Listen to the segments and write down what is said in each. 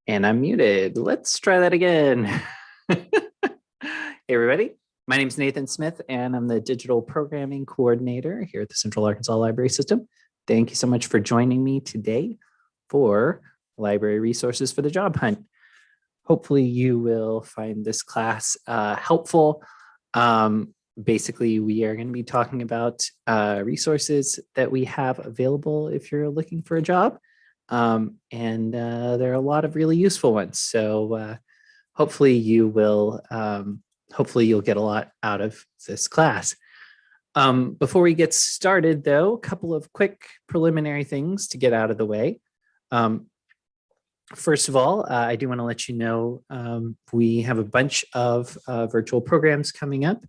And I'm muted. Let's try that again. Hey, everybody. My name is Nathan Smith, and I'm the Digital Programming Coordinator here at the Central Arkansas Library System. Thank you so much for joining me today for Library Resources for the Job Hunt. Hopefully you will find this class helpful. Basically, we are going to be talking about resources that we have available if you're looking for a job. And there are a lot of really useful ones. So hopefully you'll get a lot out of this class. Before we get started, though, a couple of quick preliminary things to get out of the way. First of all, I do want to let you know we have a bunch of virtual programs coming up.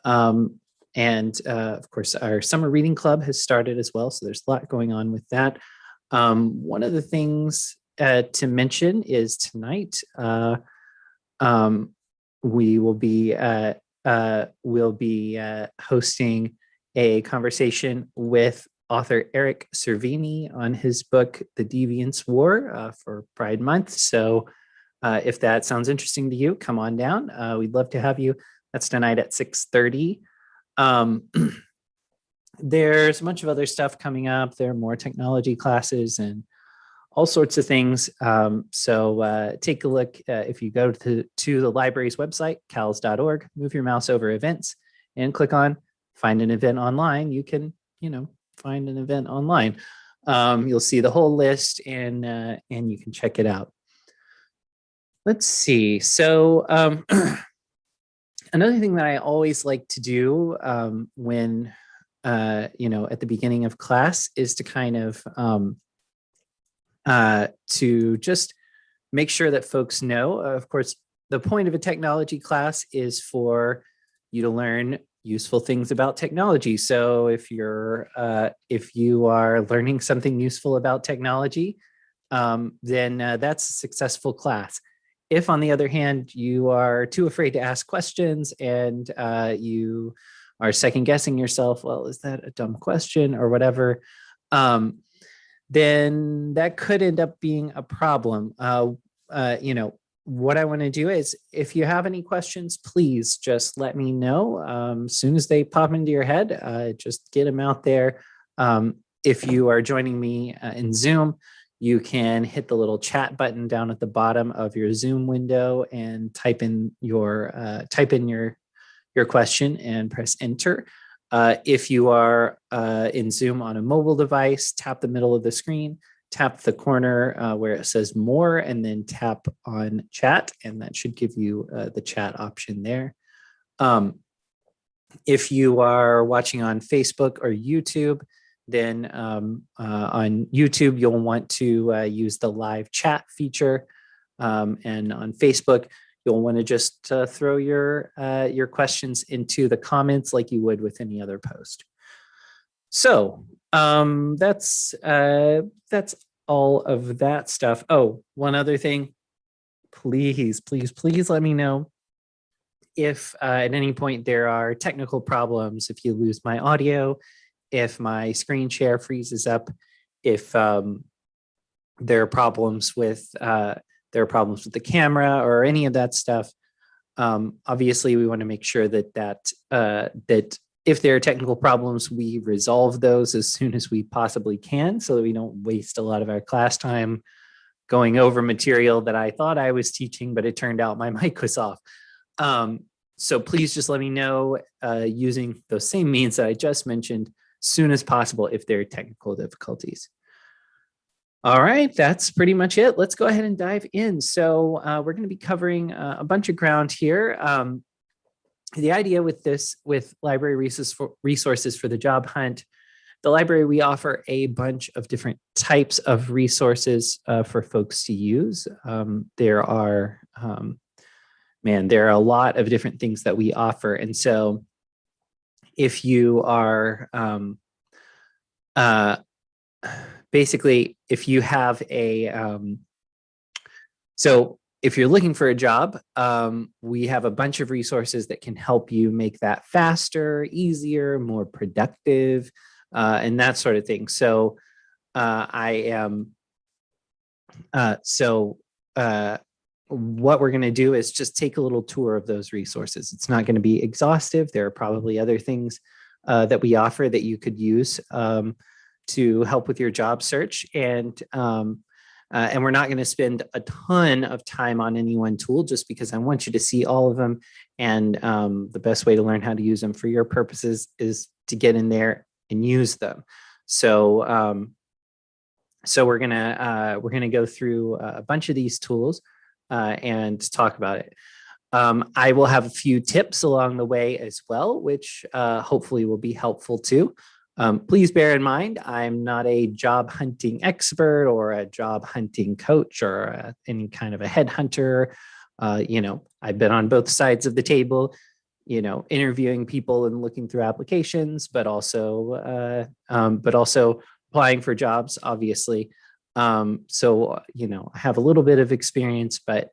Of course, our summer reading club has started as well. So there's a lot going on with that. One of the things to mention is tonight we'll be hosting a conversation with author Eric Cervini on his book, The Deviance War, for Pride Month. So if that sounds interesting to you, come on down. We'd love to have you. That's tonight at 6:30. There's a bunch of other stuff coming up. There are more technology classes and all sorts of things. So take a look. If you go to the library's website, cals.org, move your mouse over events and click on find an event online. You can, find an event online. You'll see the whole list and you can check it out. Let's see. So another thing that I always like to do when, at the beginning of class is to kind of to just make sure that folks know, of course, the point of a technology class is for you to learn useful things about technology. So if you are learning something useful about technology, then that's a successful class. If, on the other hand, you are too afraid to ask questions and you are second guessing yourself, well, is that a dumb question or whatever, then that could end up being a problem. What I want to do is, if you have any questions, please just let me know. As soon as they pop into your head, just get them out there. If you are joining me in Zoom, you can hit the little chat button down at the bottom of your Zoom window and type in your question and press enter. If you are in Zoom on a mobile device, tap the middle of the screen, tap the corner where it says more, and then tap on chat, and that should give you the chat option there. If you are watching on Facebook or YouTube, then on YouTube, you'll want to use the live chat feature. And on Facebook, you'll want to just throw your questions into the comments like you would with any other post. So that's all of that stuff. Oh, one other thing, please let me know if at any point there are technical problems, if you lose my audio, if my screen share freezes up, if there are problems with the camera or any of that stuff. Obviously, we want to make sure that if there are technical problems, we resolve those as soon as we possibly can, so that we don't waste a lot of our class time going over material that I thought I was teaching, but it turned out my mic was off. So please just let me know using those same means that I just mentioned as soon as possible if there are technical difficulties. All right, that's pretty much it. Let's go ahead and dive in. So we're going to be covering a bunch of ground here. The idea with library resources for the job hunt, the library, we offer a bunch of different types of resources for folks to use. There are a lot of different things that we offer. And so if you are basically, if you have if you're looking for a job, we have a bunch of resources that can help you make that faster, easier, more productive, and that sort of thing. So I am So what we're going to do is just take a little tour of those resources. It's not going to be exhaustive. There are probably other things that we offer that you could use to help with your job search. And we're not going to spend a ton of time on any one tool just because I want you to see all of them. And the best way to learn how to use them for your purposes is to get in there and use them. So we're gonna go through a bunch of these tools and talk about it. I will have a few tips along the way as well, which hopefully will be helpful too. Please bear in mind, I'm not a job hunting expert or a job hunting coach or any kind of a headhunter. I've been on both sides of the table, interviewing people and looking through applications, but also applying for jobs, obviously. So I have a little bit of experience, but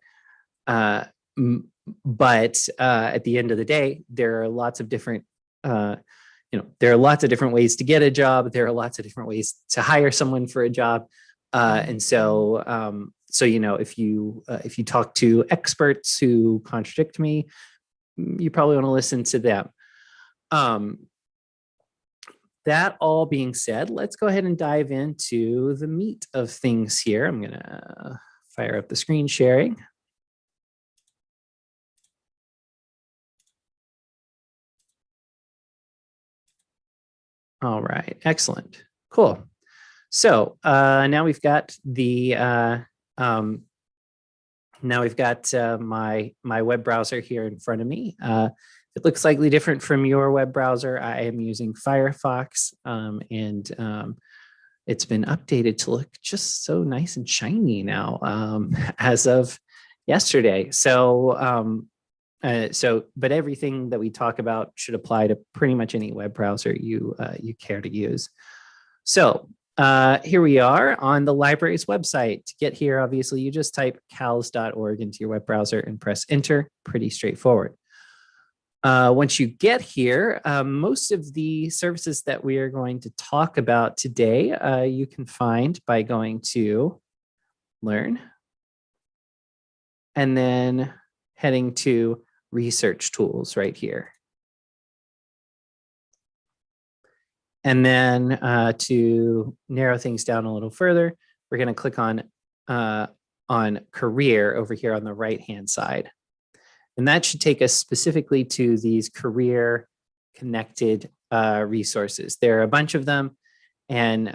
at the end of the day, there are lots of different ways to get a job. There are lots of different ways to hire someone for a job. If you talk to experts who contradict me, you probably want to listen to them. That all being said, let's go ahead and dive into the meat of things here. I'm going to fire up the screen sharing. All right, excellent, cool. So now we've got my web browser here in front of me. It looks slightly different from your web browser. I am using Firefox, and it's been updated to look just so nice and shiny now as of yesterday. So but everything that we talk about should apply to pretty much any web browser you care to use. So here we are on the library's website. To get here, obviously, you just type cals.org into your web browser and press enter. Pretty straightforward. Once you get here, most of the services that we are going to talk about today, you can find by going to Learn and then heading to Research Tools right here. And then to narrow things down a little further, we're going to click on Career over here on the right-hand side. And that should take us specifically to these career connected resources. There are a bunch of them. And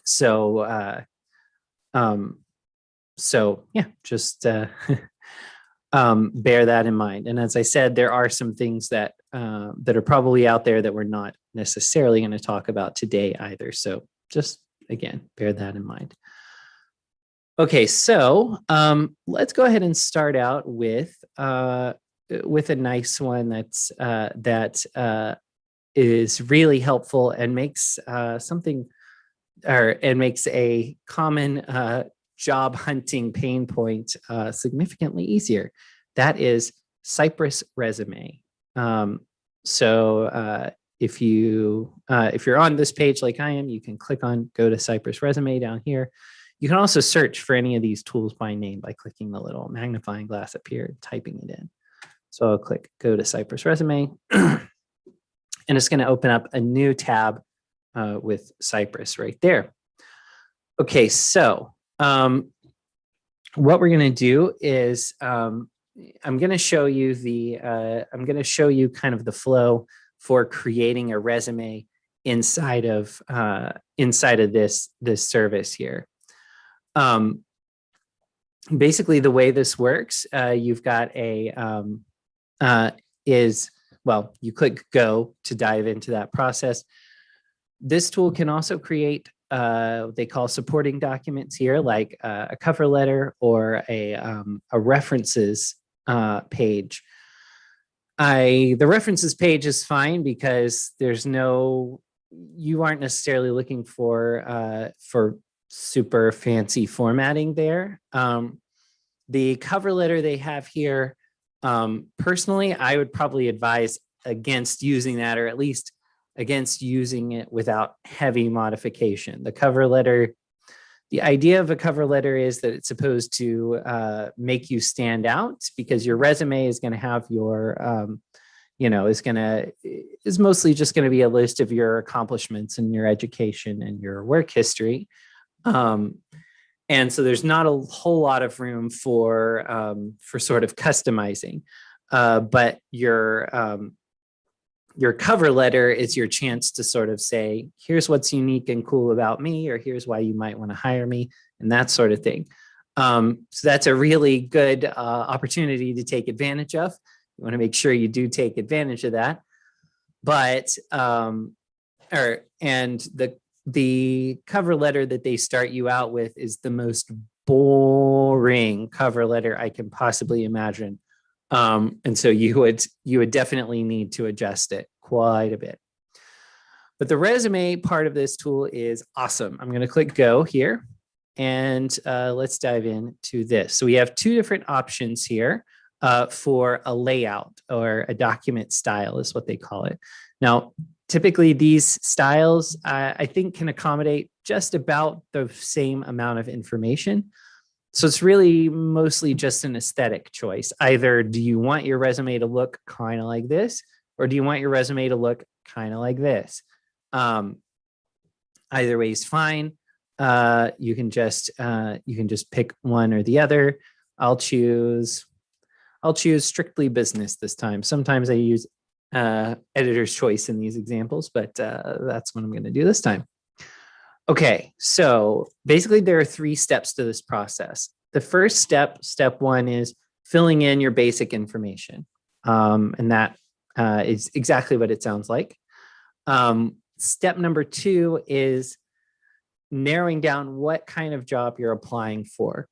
so yeah, just bear that in mind. And as I said, there are some things that are probably out there that we're not necessarily going to talk about today either. So just, again, bear that in mind. Okay, so let's go ahead and start out with a nice one that is really helpful and makes makes a common job hunting pain point significantly easier. That is Cypress Resume. If you're on this page like I am, you can click on Go to Cypress Resume down here. You can also search for any of these tools by name by clicking the little magnifying glass up here and typing it in. So I'll click Go to Cypress Resume, and it's going to open up a new tab with Cypress right there. Okay, so what we're going to do is I'm going to show you kind of the flow for creating a resume inside of this service here. Basically, the way this works, you've got you click Go to dive into that process. This tool can also create they call supporting documents here, like a cover letter or a references page. The references page is fine because you aren't necessarily looking for super fancy formatting there. The cover letter they have here, personally, I would probably advise against using that, or at least against using it without heavy modification. The cover letter, The idea of a cover letter is that it's supposed to make you stand out, because your resume is going to have your, is mostly just going to be a list of your accomplishments and your education and your work history. And so there's not a whole lot of room for sort of customizing, but your cover letter is your chance to sort of say, here's what's unique and cool about me, or here's why you might want to hire me, and that sort of thing. So that's a really good opportunity to take advantage of. You want to make sure you do take advantage of that. But the cover letter that they start you out with is the most boring cover letter I can possibly imagine. And so you would definitely need to adjust it quite a bit. But the resume part of this tool is awesome. I'm going to click go here, and let's dive into this. So we have two different options here for a layout, or a document style is what they call it. Now, typically these styles, I think, can accommodate just about the same amount of information. So it's really mostly just an aesthetic choice. Either do you want your resume to look kind of like this, or do you want your resume to look kind of like this? Either way is fine. You can just pick one or the other. I'll choose strictly business this time. Sometimes I use editor's choice in these examples, but that's what I'm going to do this time. Okay, so basically there are 3 steps to this process. The first step, step 1, is filling in your basic information. And that is exactly what it sounds like. Step number 2 is narrowing down what kind of job you're applying for.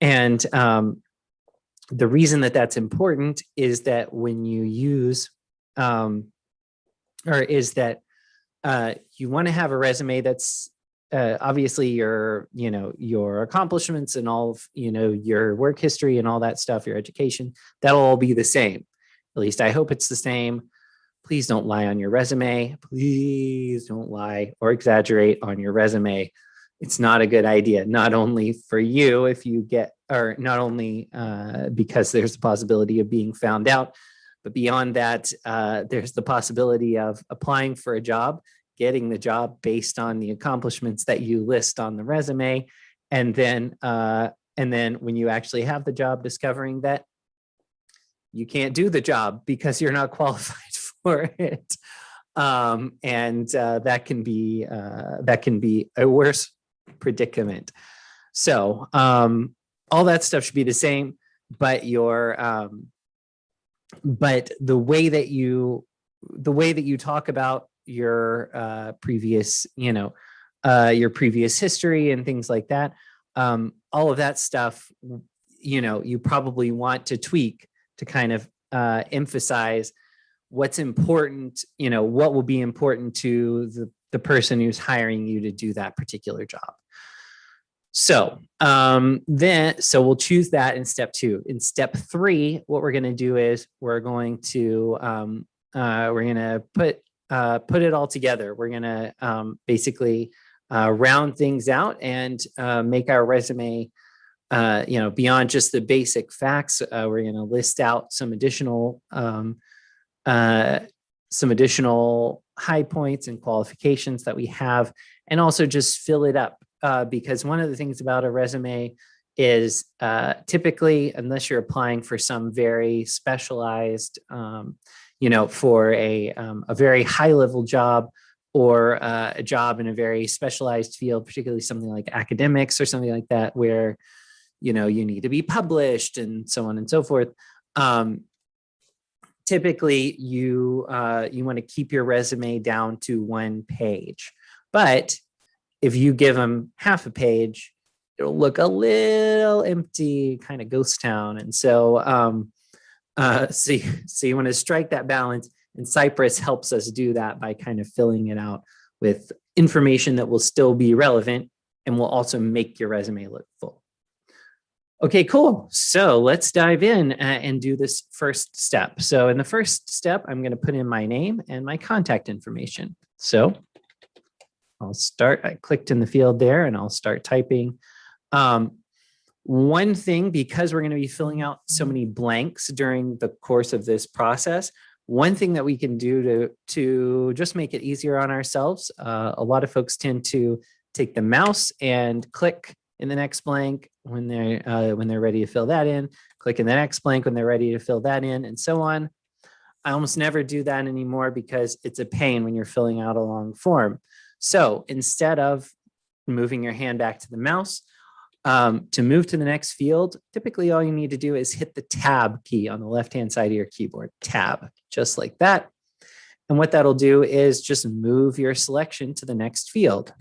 And the reason that that's important is that when you use, you want to have a resume that's obviously your accomplishments and all of, your work history and all that stuff, your education, that'll all be the same. At least I hope it's the same. Please don't lie on your resume. Please don't lie or exaggerate on your resume. It's not a good idea, not only for you not only because there's the possibility of being found out, but beyond that, there's the possibility of applying for a job, getting the job based on the accomplishments that you list on the resume, and then when you actually have the job, discovering that you can't do the job because you're not qualified for it, and that can be a worse predicament. So all that stuff should be the same, but but the way that you talk about your previous history and things like that, all of that stuff, you probably want to tweak to kind of emphasize what's important, what will be important to the person who's hiring you to do that particular job. So we'll choose that in step 2. In step 3, what we're going to do is we're going to put it all together. We're going to basically round things out and make our resume, beyond just the basic facts. We're going to list out some additional high points and qualifications that we have, and also just fill it up. Because one of the things about a resume is typically, unless you're applying for some very specialized, for a very high level job, or a job in a very specialized field, particularly something like academics or something like that, where, you need to be published and so on and so forth. Typically, you want to keep your resume down to 1 page, but if you give them half a page, it'll look a little empty, kind of ghost town. And so, so you want to strike that balance, and Cypress helps us do that by kind of filling it out with information that will still be relevant and will also make your resume look full. Okay, cool. So let's dive in and do this first step. So in the first step, I'm going to put in my name and my contact information. So I clicked in the field there and I'll start typing. One thing, because we're going to be filling out so many blanks during the course of this process, one thing that we can do to just make it easier on ourselves, a lot of folks tend to take the mouse and click in the next blank when they're ready to fill that in, click in the next blank when they're ready to fill that in, and so on. I almost never do that anymore because it's a pain when you're filling out a long form. So instead of moving your hand back to the mouse, to move to the next field, typically all you need to do is hit the tab key on the left-hand side of your keyboard, tab, just like that. And what that'll do is just move your selection to the next field.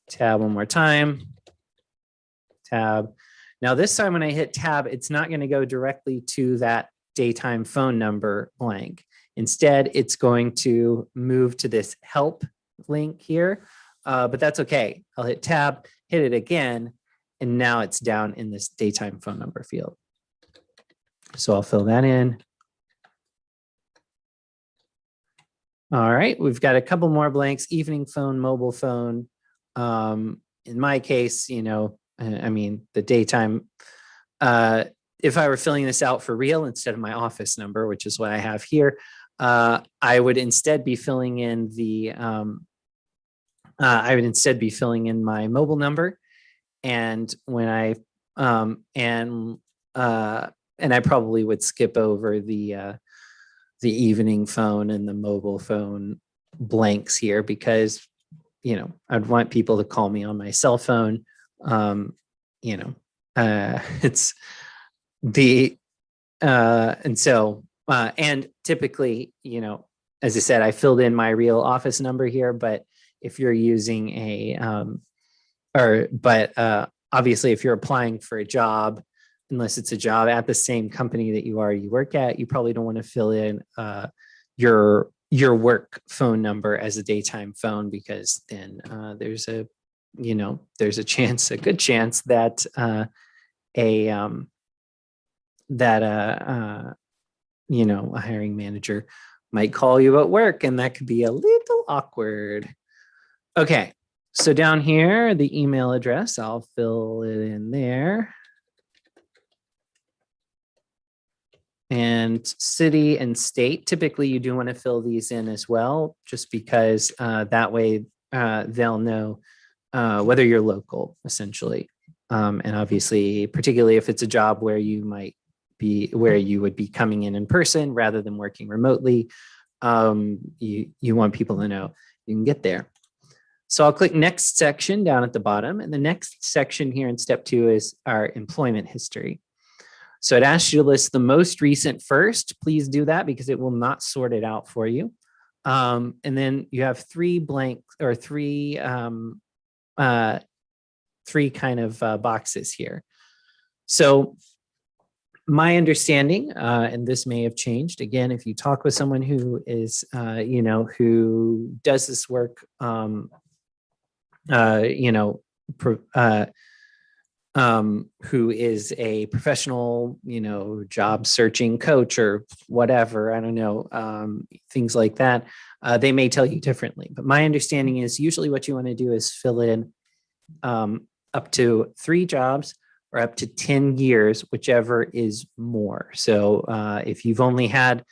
Tab one more time, tab. Now this time when I hit tab, it's not going to go directly to that daytime phone number blank. Instead, it's going to move to this help link here, but that's okay. I'll hit tab, hit it again, and now it's down in this daytime phone number field. So I'll fill that in. All right, we've got a couple more blanks, evening phone, mobile phone. In my case, I mean, the daytime, if I were filling this out for real instead of my office number, which is what I have here, I would instead be filling in my mobile number. And when I probably would skip over the evening phone and the mobile phone blanks here because, I'd want people to call me on my cell phone. It's the, and typically, as I said, I filled in my real office number here, but if you're using obviously if you're applying for a job, unless it's a job at the same company that you already work at, you probably don't want to fill in your work phone number as a daytime phone, because then there's a good chance that a hiring manager might call you at work, and that could be a little awkward. Okay, so down here, the email address, I'll fill it in there. And city and state, typically you do want to fill these in as well, just because that way they'll know whether you're local, essentially. And obviously, particularly if it's a job where you would be coming in person rather than working remotely, you want people to know you can get there. So I'll click next section down at the bottom, and the next section here in step 2 is our employment history. So it asks you to list the most recent first. Please do that because it will not sort it out for you. And then you have three kind of boxes here. So my understanding, and this may have changed again, if you talk with someone who is, who does this work, who is a professional, job searching coach or whatever, I don't know, things like that, they may tell you differently. But my understanding is usually what you want to do is fill in up to 3 jobs or up to 10 years, whichever is more. So if you've only had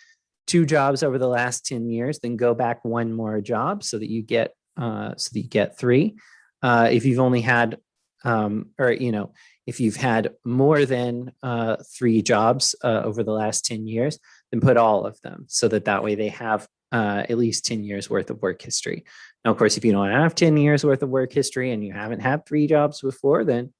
2 jobs over the last 10 years, then go back 1 more job so that you get 3. If you've only had if you've had more than 3 jobs over the last 10 years, then put all of them so that way they have at least 10 years worth of work history. Now, of course, if you don't have 10 years worth of work history and you haven't had 3 jobs before, then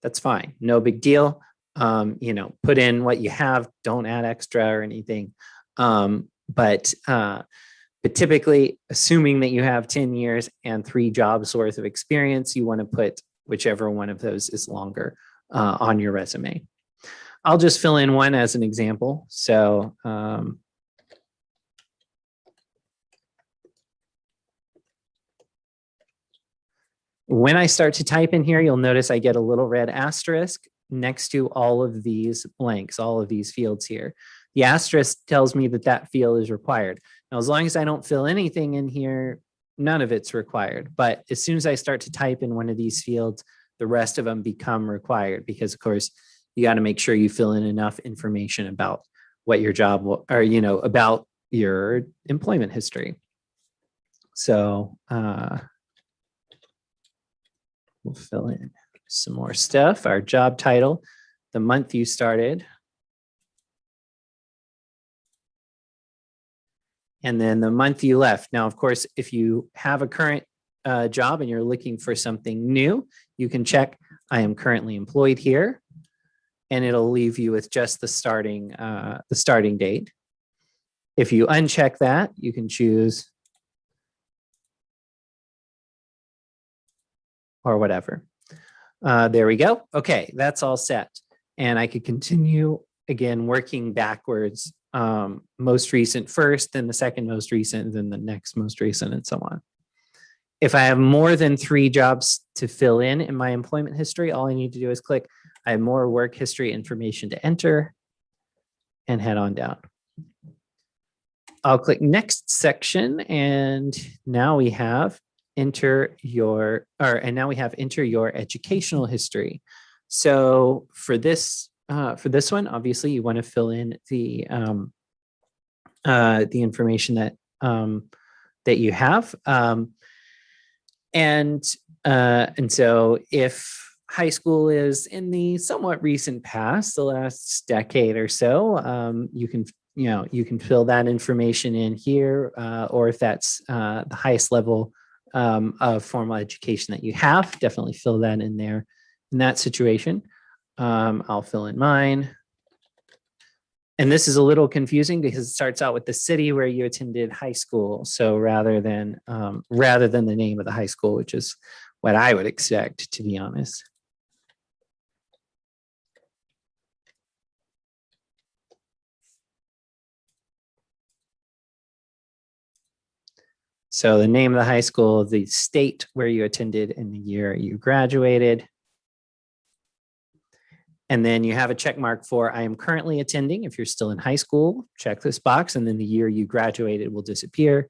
that's fine. No big deal. Put in what you have, don't add extra or anything. But typically, assuming that you have 10 years and 3 jobs worth of experience, you want to put whichever one of those is longer on your resume. I'll just fill in one as an example. So when I start to type in here, you'll notice I get a little red asterisk next to all of these blanks, all of these fields here. The asterisk tells me that field is required. Now, as long as I don't fill anything in here, none of it's required. But as soon as I start to type in one of these fields, the rest of them become required because, of course, you got to make sure you fill in enough information about what your job or, about your employment history. So we'll fill in some more stuff. Our job title, the month you started, and then the month you left. Now, of course, if you have a current job and you're looking for something new, you can check, I am currently employed here, and it'll leave you with just the starting date. If you uncheck that, you can choose or whatever. There we go. Okay, that's all set. And I could continue again, working backwards, most recent first, then the second most recent, then the next most recent, and so on. If I have more than 3 jobs to fill in my employment history, all I need to do is click, I have more work history information to enter, and head on down. I'll click next section, and now we have enter your educational history. So for this one, obviously you want to fill in the information that you have. And so if high school is in the somewhat recent past, the last decade or so, you can fill that information in here, or if that's the highest level of formal education that you have, definitely fill that in there in that situation. I'll fill in mine. And this is a little confusing because it starts out with the city where you attended high school. So rather than the name of the high school, which is what I would expect, to be honest. So the name of the high school, the state where you attended, and the year you graduated. And then you have a check mark for I am currently attending. If you're still in high school, check this box, and then the year you graduated will disappear.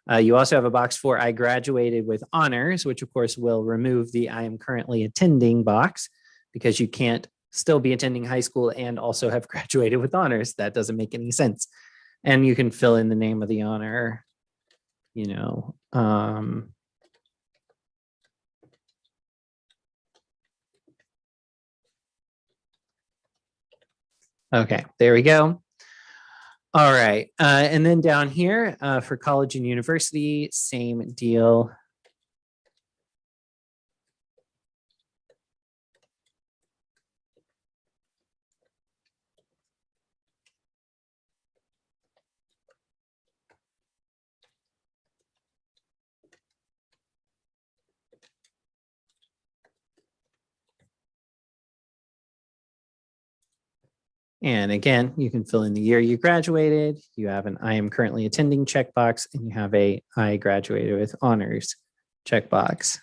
You also have a box for I graduated with honors, which of course will remove the I am currently attending box, because you can't still be attending high school and also have graduated with honors. That doesn't make any sense. And you can fill in the name of the honor, okay, there we go. All right. And then down here for college and university, same deal. And again, you can fill in the year you graduated. You have an I am currently attending checkbox, and you have a I graduated with honors checkbox.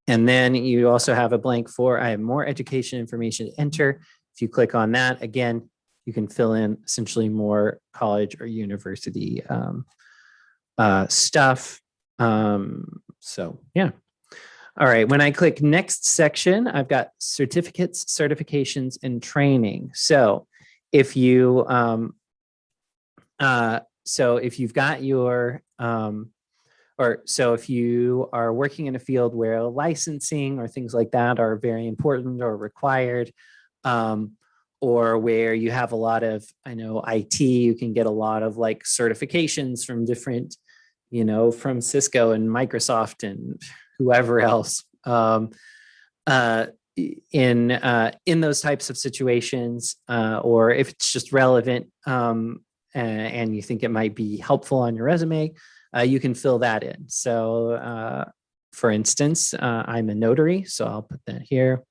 And then you also have a blank for I have more education information to enter. If you click on that, again, you can fill in essentially more college or university stuff. So yeah. All right. When I click next section, I've got certificates, certifications, and training. So if you if you've got your if you are working in a field where licensing or things like that are very important or required, or where you have a lot of, IT, you can get a lot of like certifications from different, from Cisco and Microsoft and whoever else. In those types of situations, or if it's just relevant and you think it might be helpful on your resume, you can fill that in. So for instance, I'm a notary, so I'll put that here.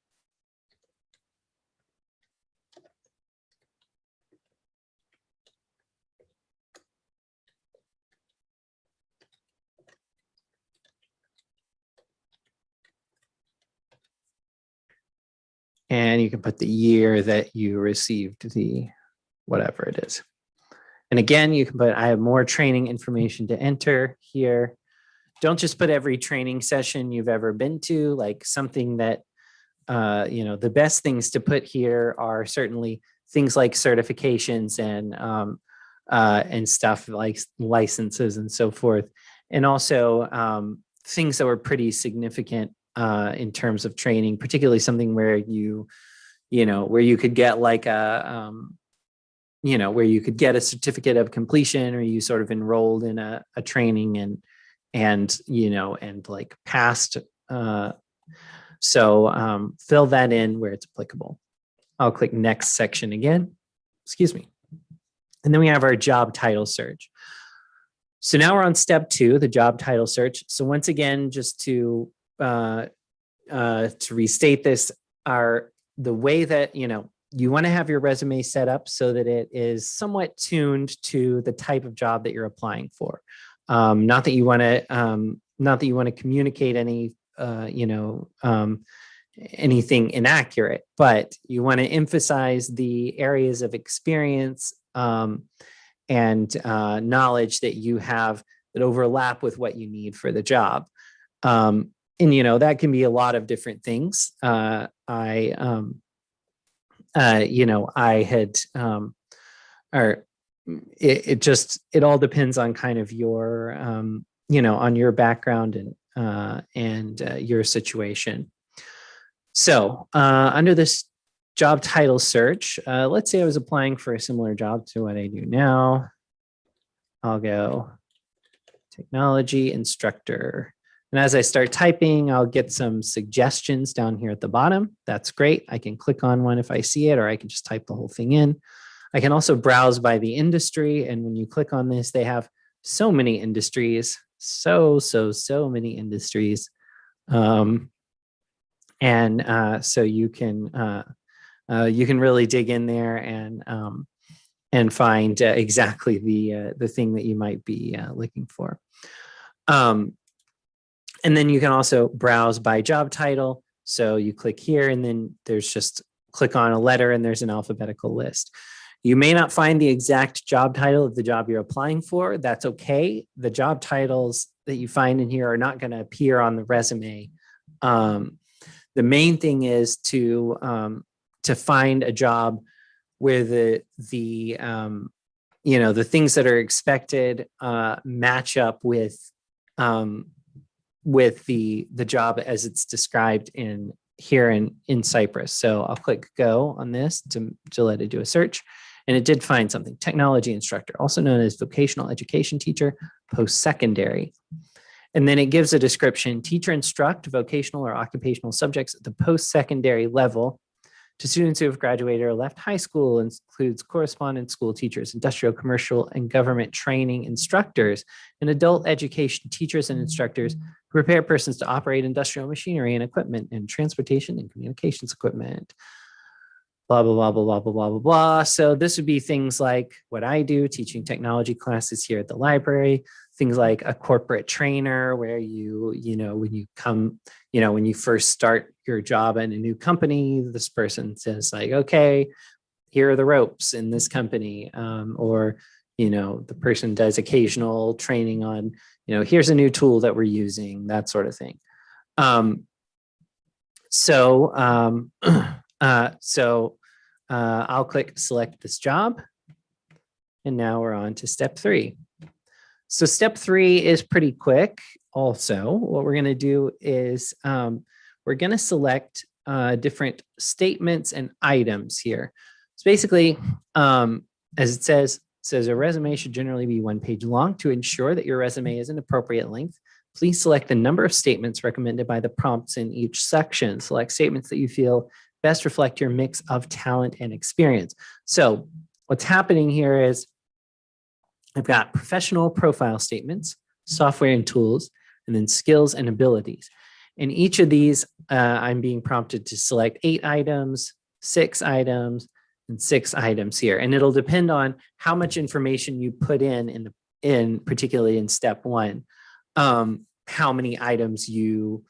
And you can put the year that you received the whatever it is. And again, you can put, I have more training information to enter here. Don't just put every training session you've ever been to, like something that, the best things to put here are certainly things like certifications and stuff like licenses and so forth. And also things that were pretty significant in terms of training, particularly something where where you could get like where you could get a certificate of completion, or you sort of enrolled in a training and like passed. So fill that in where it's applicable. I'll click next section again, excuse me. And then we have our job title search. So now we're on step 2, the job title search. So once again, just to restate this, the way that, you want to have your resume set up so that it is somewhat tuned to the type of job that you're applying for. Not that you want to communicate anything inaccurate, but you want to emphasize the areas of experience and knowledge that you have that overlap with what you need for the job. And that can be a lot of different things. It all depends on kind of your, on your background and your situation. So under this job title search, let's say I was applying for a similar job to what I do now. I'll go technology instructor. And as I start typing, I'll get some suggestions down here at the bottom. That's great. I can click on one if I see it, or I can just type the whole thing in. I can also browse by the industry. And when you click on this, they have so many industries, so many industries. So you can really dig in there and find exactly the thing that you might be looking for. And then you can also browse by job title. So you click here, and then there's just click on a letter, and there's an alphabetical list. You may not find the exact job title of the job you're applying for. That's okay. The job titles that you find in here are not going to appear on the resume. The main thing is to find a job where the things that are expected match up with the job as it's described in Cypress. So I'll click go on this to let it do a search. And it did find something: technology instructor, also known as vocational education teacher, post-secondary. And then it gives a description: teacher instruct vocational or occupational subjects at the post-secondary level to students who have graduated or left high school, includes correspondence school teachers, industrial, commercial, and government training instructors, and adult education teachers and instructors who prepare persons to operate industrial machinery and equipment and transportation and communications equipment. Blah, blah, blah, blah, blah, blah, blah, blah. So this would be things like what I do, teaching technology classes here at the library, things like a corporate trainer where when you first start your job in a new company, this person says like, okay, here are the ropes in this company. Or the person does occasional training on, here's a new tool that we're using, that sort of thing. I'll click select this job. And now we're on to step 3. So step 3 is pretty quick. Also, what we're going to do is we're going to select different statements and items here. So basically, as it says a resume should generally be 1 page long. To ensure that your resume is an appropriate length, please select the number of statements recommended by the prompts in each section. Select statements that you feel best reflect your mix of talent and experience. So what's happening here is I've got professional profile statements, software and tools, and then skills and abilities. In each of these, I'm being prompted to select 8 items, 6 items, and 6 items here. And it'll depend on how much information you put in particularly in step 1, how many items you're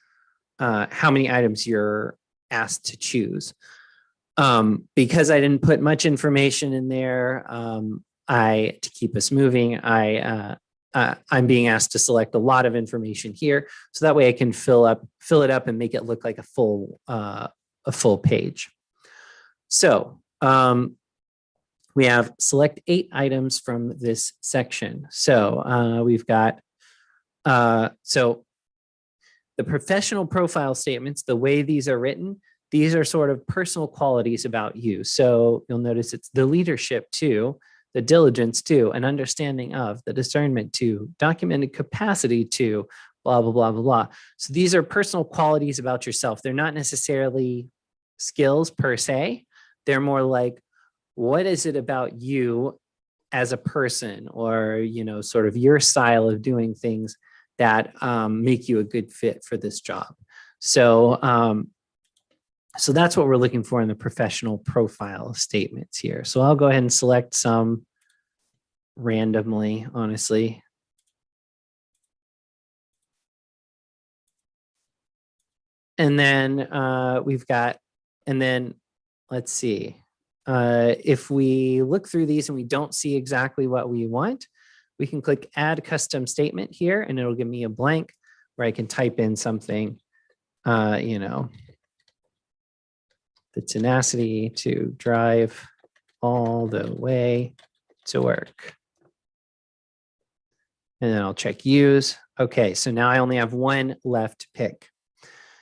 asked to choose. Because I didn't put much information in there, to keep us moving, I'm being asked to select a lot of information here, so that way I can fill it up and make it look like a full page. So we have select 8 items from this section. So we've got so the professional profile statements, the way these are written, these are sort of personal qualities about you. So you'll notice it's the leadership to, the diligence to, an understanding of, the discernment to, documented capacity to, blah, blah, blah, blah, blah. So these are personal qualities about yourself. They're not necessarily skills per se. They're more like, what is it about you as a person, or, you know, sort of your style of doing things that make you a good fit for this job. So, so that's what we're looking for in the professional profile statements here. So I'll go ahead and select some randomly, honestly. And then we've got, and then let's see, if we look through these and we don't see exactly what we want, we can click add custom statement here, and it'll give me a blank where I can type in something, you know, the tenacity to drive all the way to work. And then I'll check use. Okay, so now I only have one left to pick.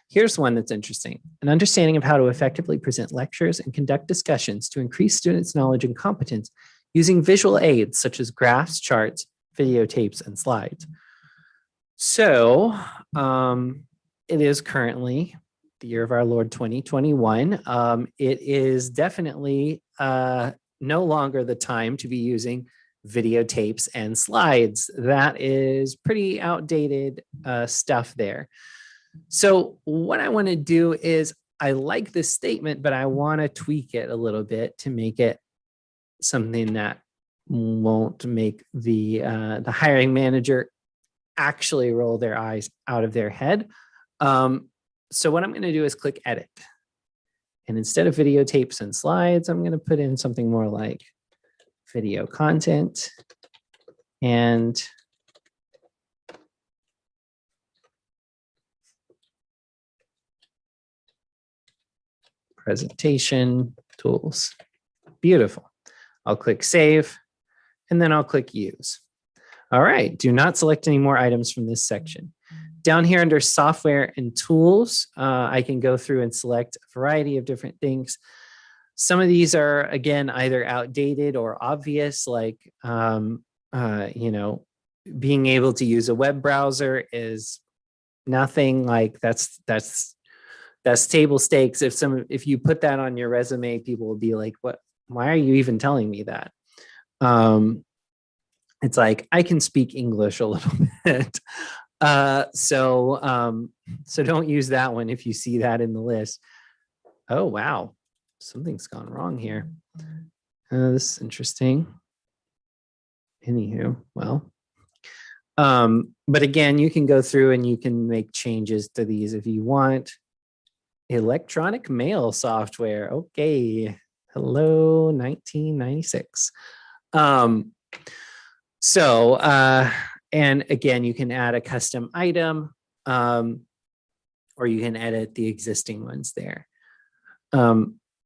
Here's one that's interesting: an understanding of how to effectively present lectures and conduct discussions to increase students' knowledge and competence using visual aids such as graphs, charts, videotapes, and slides. So it is currently the year of our Lord 2021. It is definitely no longer the time to be using videotapes and slides. That is pretty outdated stuff there. So what I want to do is, I like this statement, but I want to tweak it a little bit to make it something that won't make the hiring manager actually roll their eyes out of their head. So what I'm going to do is click edit. And instead of videotapes and slides, I'm going to put in something more like video content and presentation tools. Beautiful. I'll click save, and then I'll click use. All right, do not select any more items from this section. Down here under software and tools, I can go through and select a variety of different things. Some of these are, again, either outdated or obvious, like, you know, being able to use a web browser is nothing. Like that's table stakes. If you put that on your resume, people will be like, "What? Why are you even telling me that?" It's like, I can speak English a little bit. So don't use that one if you see that in the list. Oh, wow. Something's gone wrong here. This is interesting. Anywho, well, but again, you can go through and you can make changes to these if you want. Electronic mail software. Okay. Hello, 1996. And again, you can add a custom item, or you can edit the existing ones there.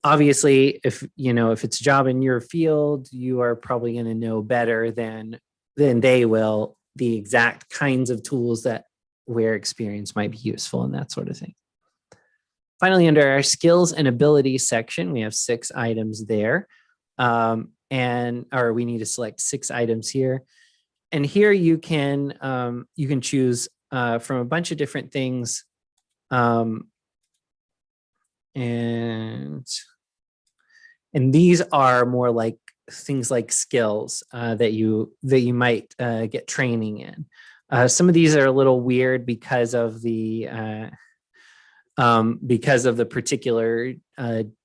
Obviously, if it's a job in your field, you are probably going to know better than they will the exact kinds of tools that where experience might be useful and that sort of thing. Finally, under our skills and abilities section, we have 6 items there. Or we need to select 6 items here. And here you can choose from a bunch of different things. And these are more like things like skills that you might get training in. Some of these are a little weird because of the particular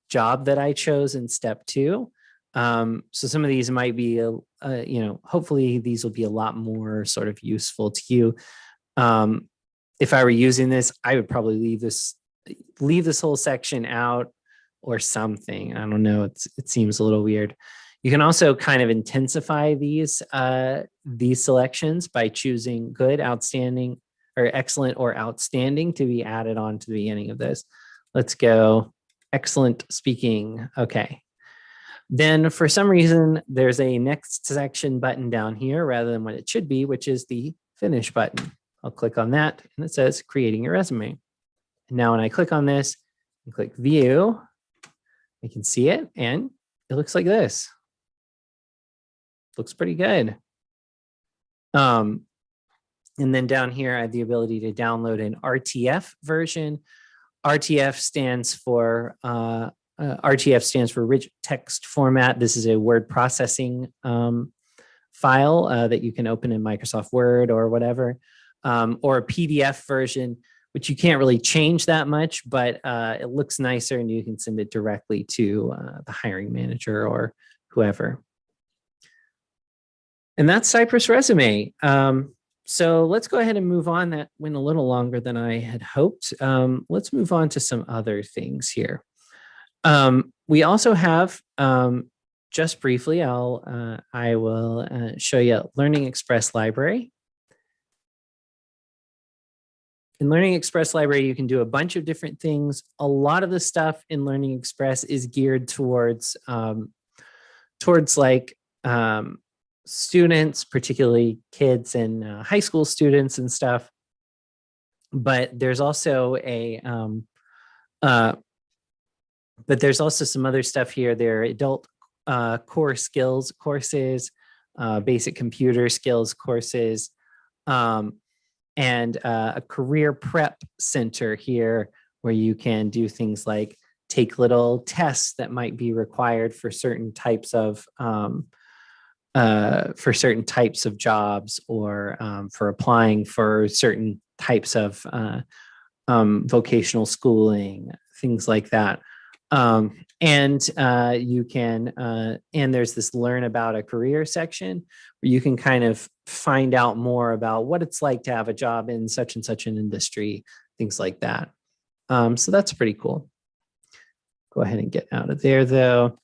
job that I chose in step 2. So some of these might be, hopefully these will be a lot more sort of useful to you. If I were using this, I would probably leave this whole section out. or something. I don't know. It seems a little weird. You can also kind of intensify these selections by choosing good, outstanding, or excellent or outstanding to be added on to the beginning of this. Let's go excellent speaking. Okay. Then for some reason, there's a next section button down here rather than what it should be, which is the finish button. I'll click on that and it says creating your resume. And now when I click on this and click view, I can see it and it looks like this. Looks pretty good. And then down here, I have the ability to download an RTF version. RTF stands for rich text format. This is a word processing file that you can open in Microsoft Word or whatever, or a PDF version, which you can't really change that much, but it looks nicer and you can send it directly to the hiring manager or whoever. And that's Cypress Resume. So let's go ahead and move on. That went a little longer than I had hoped. Let's move on to some other things here. We also have, just briefly, I will show you Learning Express Library. In Learning Express Library, you can do a bunch of different things. A lot of the stuff in Learning Express is geared towards like students, particularly kids and high school students and stuff. But there's also some other stuff here. There are adult core skills courses, basic computer skills courses, and a career prep center here where you can do things like take little tests that might be required for certain types of jobs or for applying for certain types of vocational schooling, things like that. And you can, and there's this learn about a career section where you can kind of find out more about what it's like to have a job in such and such an industry, things like that. So that's pretty cool. Go ahead and get out of there though.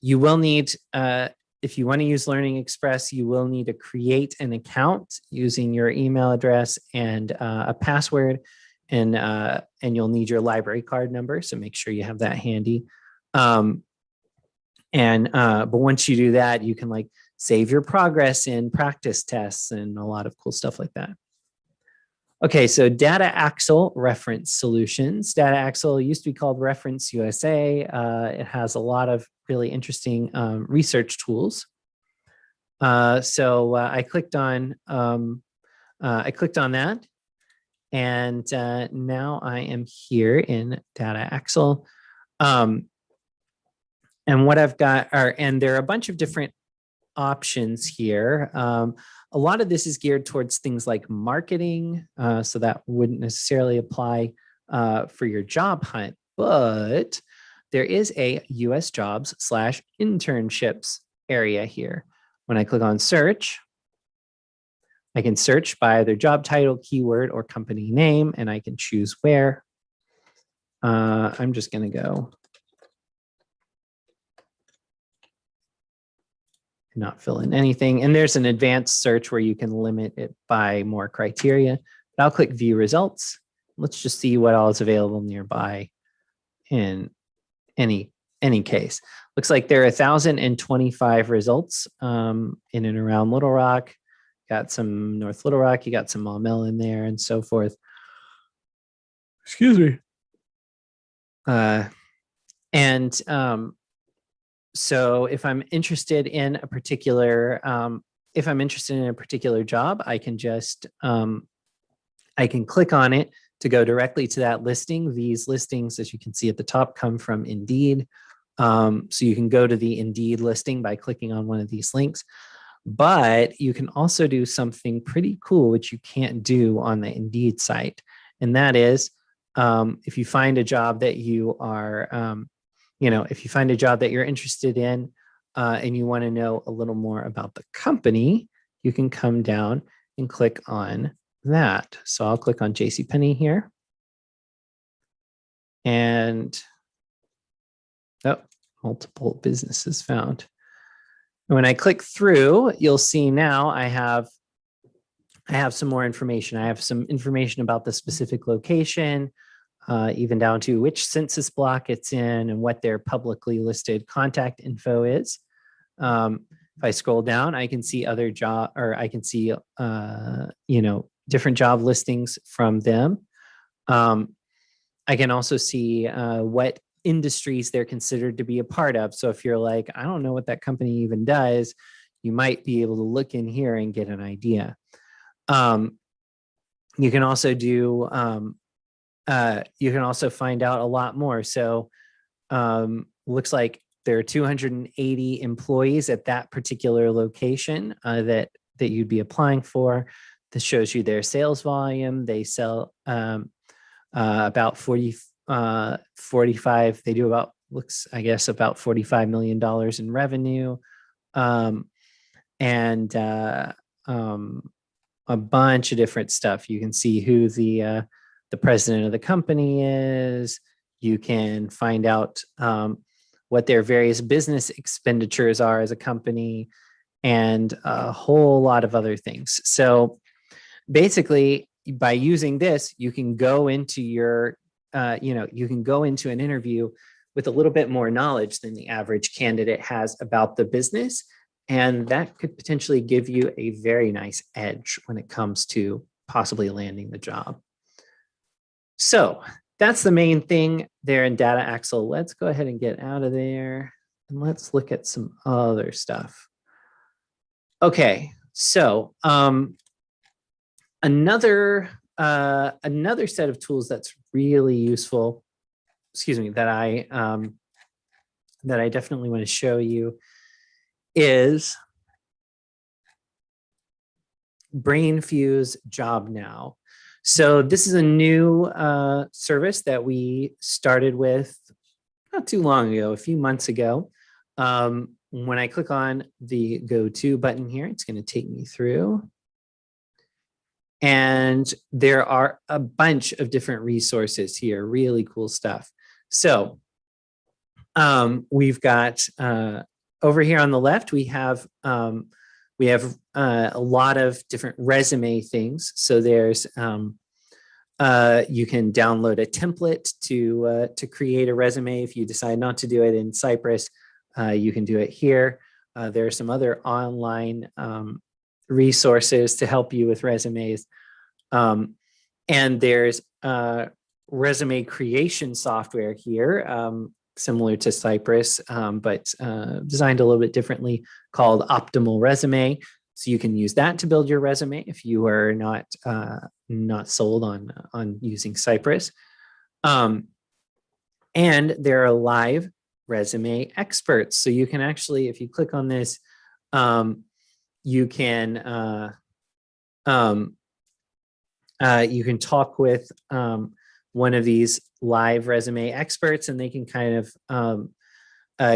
You will need, if you want to use Learning Express, you will need to create an account using your email address and a password. And you'll need your library card number, so make sure you have that handy. But once you do that, you can like save your progress in practice tests and a lot of cool stuff like that. Okay, so Data Axle Reference Solutions. Data Axle used to be called Reference USA. It has a lot of really interesting research tools. So I clicked on that. And now I am here in Data Axle. And what I've got are, and there are a bunch of different options here. A lot of this is geared towards things like marketing. So that wouldn't necessarily apply for your job hunt, but there is a US jobs/internships area here. When I click on search, I can search by either job title, keyword, or company name, and I can choose where. I'm just going to go not fill in anything. And there's an advanced search where you can limit it by more criteria. But I'll click view results. Let's just see what all is available nearby in any case. Looks like there are 1,025 results in and around Little Rock. Got some North Little Rock, you got some Maumelle in there and so forth. Excuse me. So if I'm interested in a particular, job, I can just, I can click on it to go directly to that listing. These listings, as you can see at the top, come from Indeed. So you can go to the Indeed listing by clicking on one of these links. But you can also do something pretty cool, which you can't do on the Indeed site. And that is, if you find a job that you are, if you find a job that you're interested in and you want to know a little more about the company, you can come down and click on that. So I'll click on JCPenney here. And multiple businesses found. And when I click through, you'll see now I have some more information. I have some information about the specific location, even down to which census block it's in and what their publicly listed contact info is. If I scroll down, I can see other job, or I can see, different job listings from them. I can also see what industries they're considered to be a part of. So if you're like, I don't know what that company even does, you might be able to look in here and get an idea. You can also do, you can also find out a lot more. So looks like there are 280 employees at that particular location that you'd be applying for. This shows you their sales volume. They sell about 45. They do about, about $45 million in revenue. And a bunch of different stuff. You can see who the president of the company is. You can find out what their various business expenditures are as a company, and a whole lot of other things. So basically, by using this, you can go into your, you can go into an interview with a little bit more knowledge than the average candidate has about the business. And that could potentially give you a very nice edge when it comes to possibly landing the job. So that's the main thing there in Data Axle. Let's go ahead and get out of there and let's look at some other stuff. Okay, so another set of tools that's really useful, that I definitely want to show you is BrainFuse Job Now. So this is a new service that we started with not too long ago, a few months ago. When I click on the Go To button here, it's going to take me through. And there are a bunch of different resources here, really cool stuff. So we've got over here on the left, we have a lot of different resume things. So there's you can download a template to create a resume. If you decide not to do it in Cypress, you can do it here. There are some other online resources to help you with resumes. And there's resume creation software here, similar to Cypress, but designed a little bit differently, called Optimal Resume. So you can use that to build your resume if you are not sold on using Cypress. And there are live resume experts. So you can actually, if you click on this, you can talk with one of these live resume experts, and they can kind of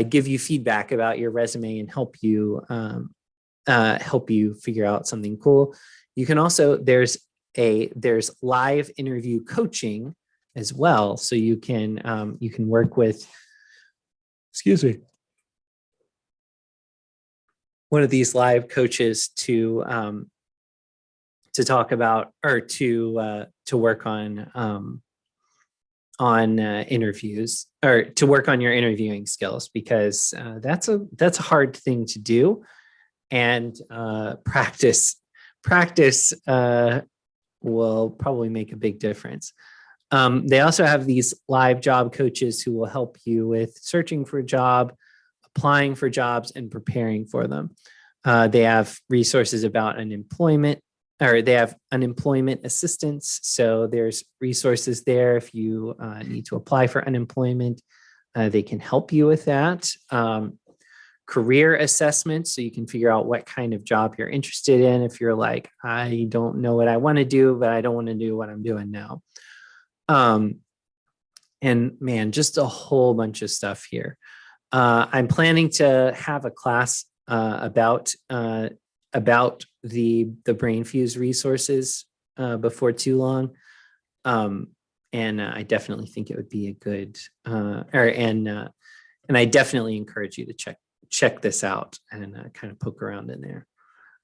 give you feedback about your resume and help you figure out something cool. You can also, there's live interview coaching as well. So you can work with, one of these live coaches to talk about, or to work on interviews, or to work on your interviewing skills, because that's a hard thing to do, and practice will probably make a big difference. They also have these live job coaches who will help you with searching for a job, applying for jobs, and preparing for them. They have resources about unemployment, or they have unemployment assistance. So there's resources there if you need to apply for unemployment. They can help you with that. Career assessments, so you can figure out what kind of job you're interested in. If you're like, I don't know what I want to do, but I don't want to do what I'm doing now. And man, just a whole bunch of stuff here. I'm planning to have a class about the BrainFuse resources before too long. And I definitely think it would be a good, And I definitely encourage you to check this out and kind of poke around in there.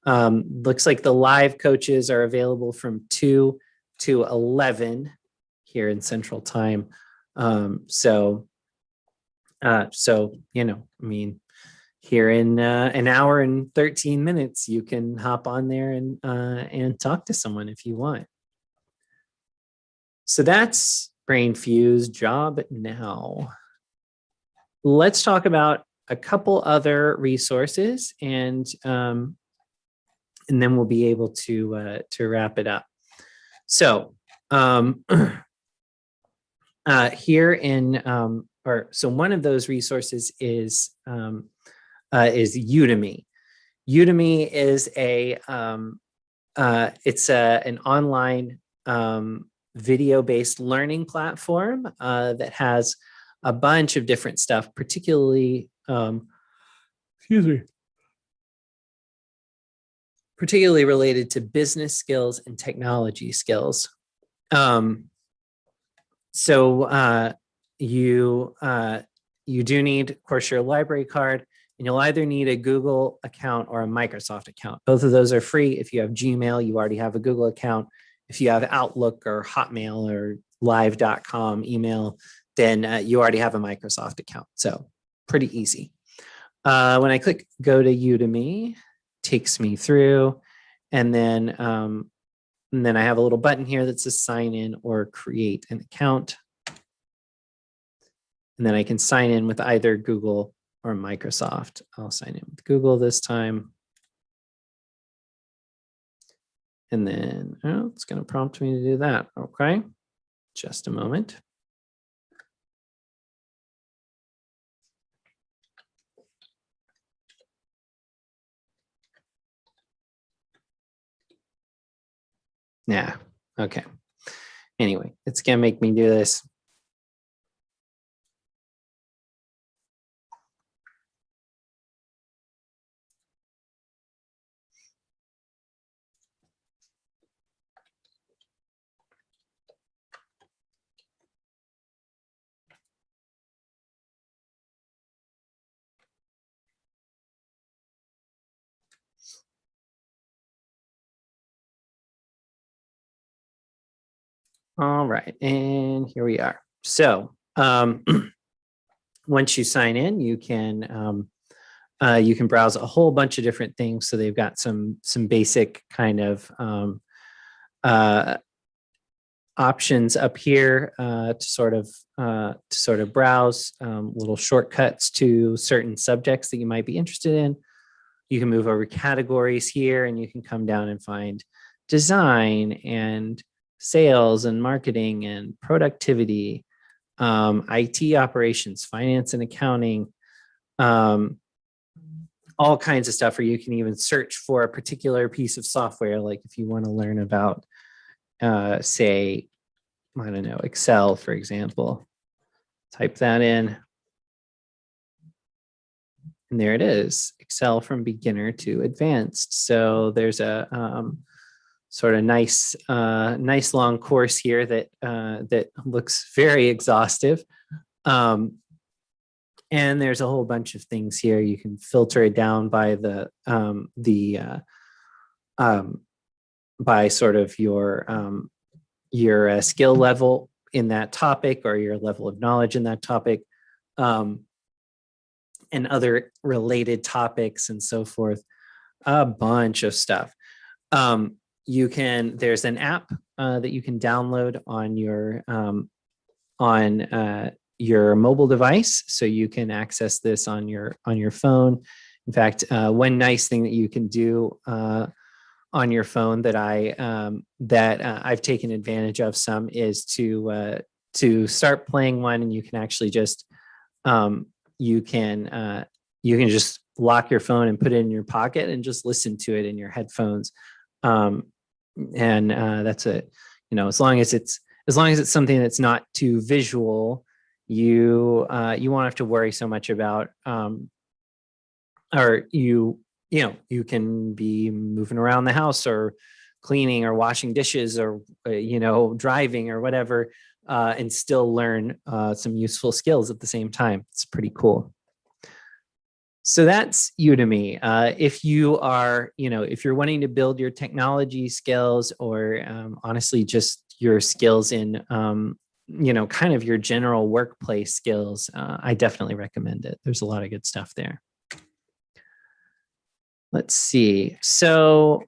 Looks like the live coaches are available from 2 to 11 here in Central Time. So, here in an hour and 13 minutes, you can hop on there and talk to someone if you want. So that's Brain Fuse Job Now. Let's talk about a couple other resources, and then we'll be able to wrap it up. So here in so one of those resources is Udemy. Udemy is an online video-based learning platform that has a bunch of different stuff, particularly related to business skills and technology skills. So you do need, of course, your library card, and you'll either need a Google account or a Microsoft account. Both of those are free. If you have Gmail, you already have a Google account. If you have Outlook or Hotmail or live.com email, then you already have a Microsoft account. So pretty easy. When I click go to Udemy, takes me through, and then I have a little button here that says sign in or create an account. And then I can sign in with either Google or Microsoft. I'll sign in with Google this time. And then it's going to prompt me to do that. Okay, just a moment. Yeah, okay. Anyway, it's going to make me do this. All right, and here we are. So once you sign in, you can browse a whole bunch of different things. So they've got some basic kind of options up here to sort of browse little shortcuts to certain subjects that you might be interested in. You can move over categories here, and you can come down and find design and sales and marketing and productivity, IT operations, finance and accounting, all kinds of stuff. Or you can even search for a particular piece of software, like if you want to learn about, say, I don't know, Excel, for example. Type that in. And there it is, Excel from beginner to advanced. So there's a sort of nice long course here that looks very exhaustive. And there's a whole bunch of things here. You can filter it down by by sort of your skill level in that topic, or your level of knowledge in that topic, and other related topics and so forth. A bunch of stuff. There's an app that you can download on your mobile device, so you can access this on your phone. In fact, one nice thing that you can do on your phone that I've taken advantage of some is to start playing one, and you can actually just you can just lock your phone and put it in your pocket and just listen to it in your headphones. And that's as long as it's something that's not too visual, you won't have to worry so much about, or you can be moving around the house or cleaning or washing dishes or driving or whatever. and still learn some useful skills at the same time. It's pretty cool. So that's Udemy. If you are, if you're wanting to build your technology skills, or honestly, just your skills in, kind of your general workplace skills, I definitely recommend it. There's a lot of good stuff there. Let's see. So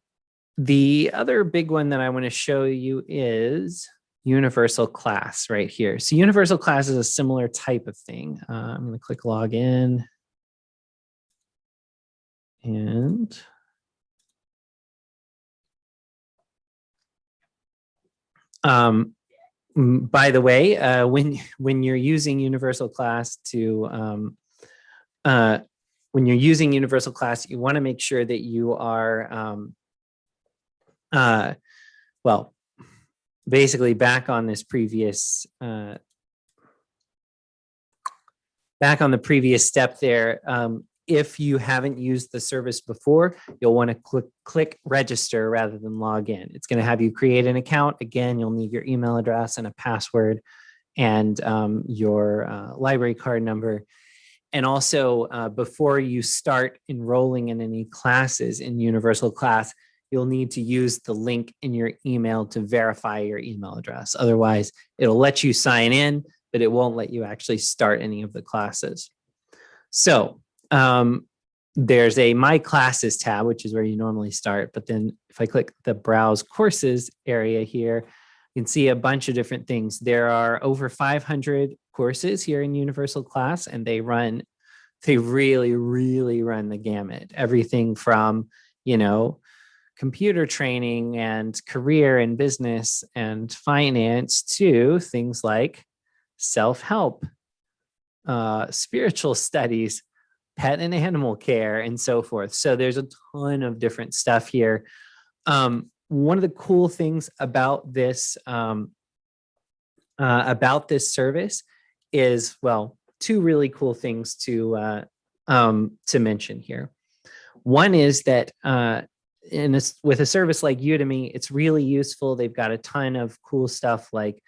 the other big one that I want to show you is Universal Class right here. So Universal Class is a similar type of thing. I'm going to click login. And by the way, when you're using Universal Class you want to make sure that you are, well, basically back on the previous step there. If you haven't used the service before, you'll want to click register rather than log in. It's going to have you create an account. Again, you'll need your email address and a password, and your library card number. And also, before you start enrolling in any classes in Universal Class, you'll need to use the link in your email to verify your email address. Otherwise, it'll let you sign in, but it won't let you actually start any of the classes. So there's a My Classes tab, which is where you normally start. But then if I click the Browse Courses area here, you can see a bunch of different things. There are over 500 courses here in Universal Class, and they really, really run the gamut. Everything from, computer training and career and business and finance to things like self-help, spiritual studies, pet and animal care, and so forth. So there's a ton of different stuff here. One of the cool things about this service is, well, two really cool things to mention here. One is that with a service like Udemy, it's really useful. They've got a ton of cool stuff like,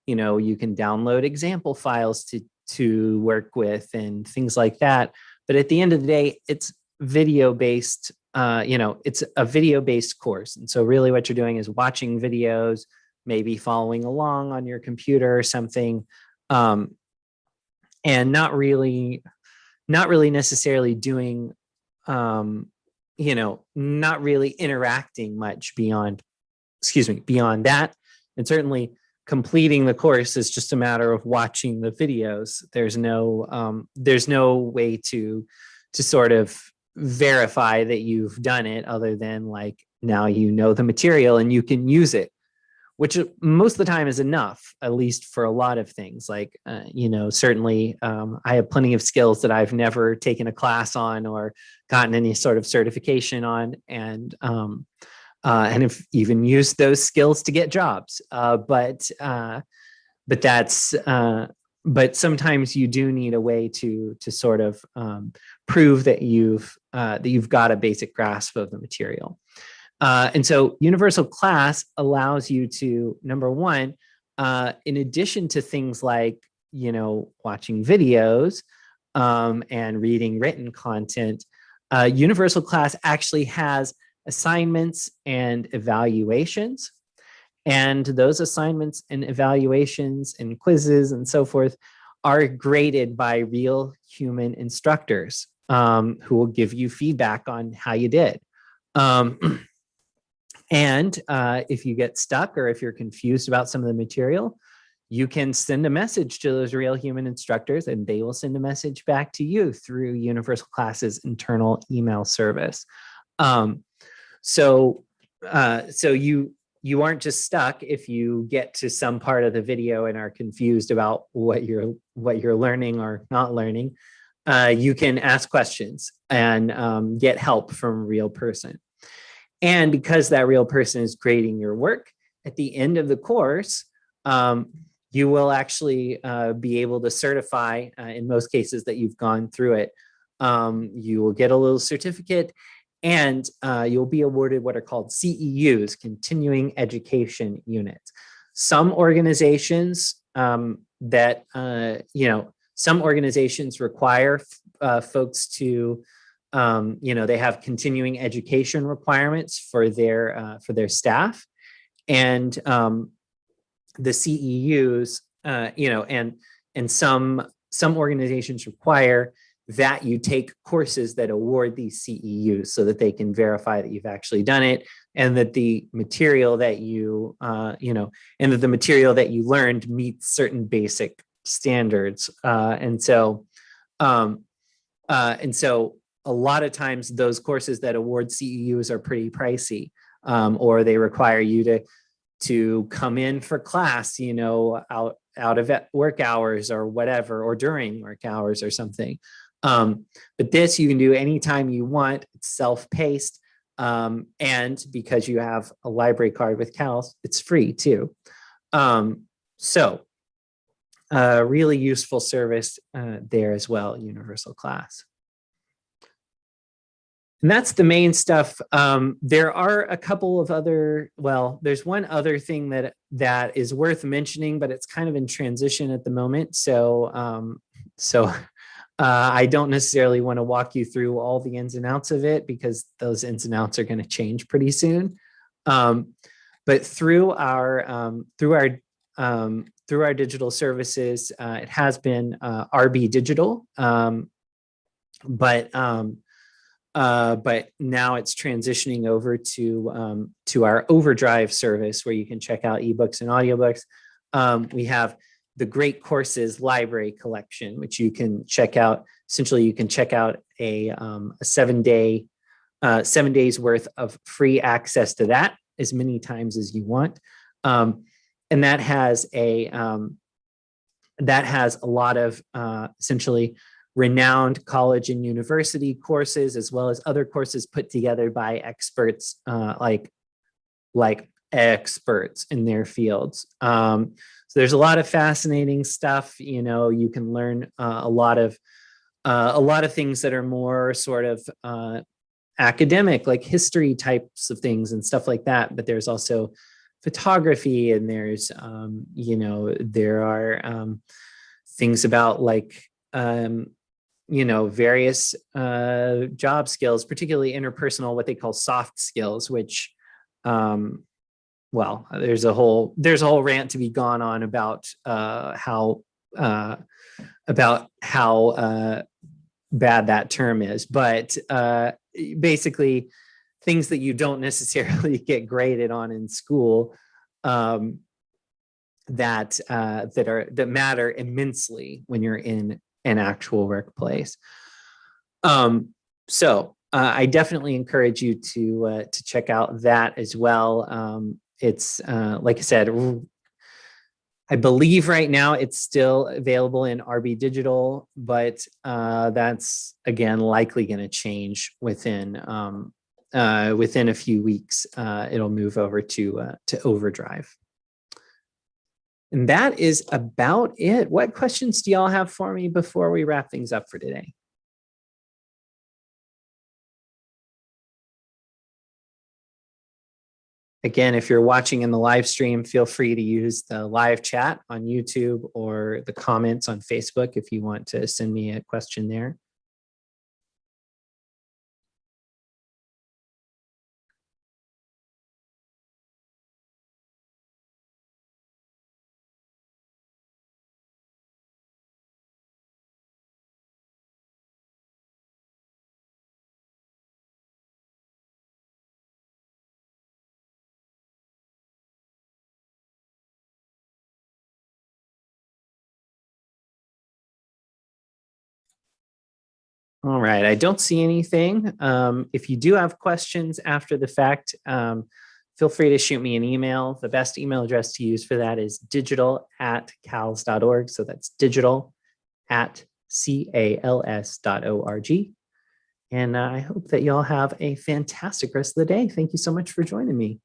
you can download example files to work with and things like that. But at the end of the day, it's video-based, it's a video-based course. And so really what you're doing is watching videos, maybe following along on your computer or something, and not really necessarily doing, not really interacting much beyond that. And certainly completing the course is just a matter of watching the videos. There's no way to sort of verify that you've done it other than like, now you know the material and you can use it, which most of the time is enough, at least for a lot of things. Like, certainly I have plenty of skills that I've never taken a class on or gotten any sort of certification on, and have even used those skills to get jobs. But sometimes you do need a way to sort of prove that you've got a basic grasp of the material. And so Universal Class allows you to, number one, in addition to things like, watching videos and reading written content, Universal Class actually has assignments and evaluations. And those assignments and evaluations and quizzes and so forth are graded by real human instructors who will give you feedback on how you did. And if you get stuck or if you're confused about some of the material, you can send a message to those real human instructors and they will send a message back to you through Universal Class's internal email service. So you aren't just stuck if you get to some part of the video and are confused about what you're learning or not learning. You can ask questions and get help from a real person. And because that real person is grading your work, at the end of the course, you will actually be able to certify, in most cases, that you've gone through it. You will get a little certificate, and you'll be awarded what are called CEUs, Continuing Education Units. Some organizations that some organizations require folks to, they have continuing education requirements for their staff, and the CEUs, and some organizations require that you take courses that award these CEUs so that they can verify that you've actually done it, and that the material that you learned meets certain basic standards. And so a lot of times those courses that award CEUs are pretty pricey, or they require you to come in for class, out of work hours or whatever, or during work hours or something. But this you can do anytime you want. It's self-paced. And because you have a library card with CALS, it's free too. Really useful service there as well, Universal Class. And that's the main stuff. There are a couple of other, there's one other thing that is worth mentioning, but it's kind of in transition at the moment. So I don't necessarily want to walk you through all the ins and outs of it, because those ins and outs are going to change pretty soon. But through our digital services, it has been RB Digital, but now it's transitioning over to our Overdrive service, where you can check out ebooks and audiobooks. We have the Great Courses Library Collection, which you can check out. Essentially, you can check out a 7 days worth of free access to that as many times as you want. And that has a lot of essentially renowned college and university courses, as well as other courses put together by experts, like experts in their fields. So there's a lot of fascinating stuff. You can learn a lot of things that are more sort of academic, like history types of things and stuff like that. But there's also photography, and there's there are things about various job skills, particularly interpersonal, what they call soft skills, which there's a whole rant to be gone on about how bad that term is, but basically things that you don't necessarily get graded on in school, that matter immensely when you're in an actual workplace. So I definitely encourage you to check out that as well. It's like I said, I believe right now it's still available in RB Digital, but that's again likely going to change within a few weeks. It'll move over to Overdrive. And that is about it. What questions do y'all have for me before we wrap things up for today? Again, if you're watching in the live stream, feel free to use the live chat on YouTube or the comments on Facebook if you want to send me a question there. All right, I don't see anything. If you do have questions after the fact, feel free to shoot me an email. The best email address to use for that is digital@cals.org. So that's digital@cals.org. And I hope that y'all have a fantastic rest of the day. Thank you so much for joining me.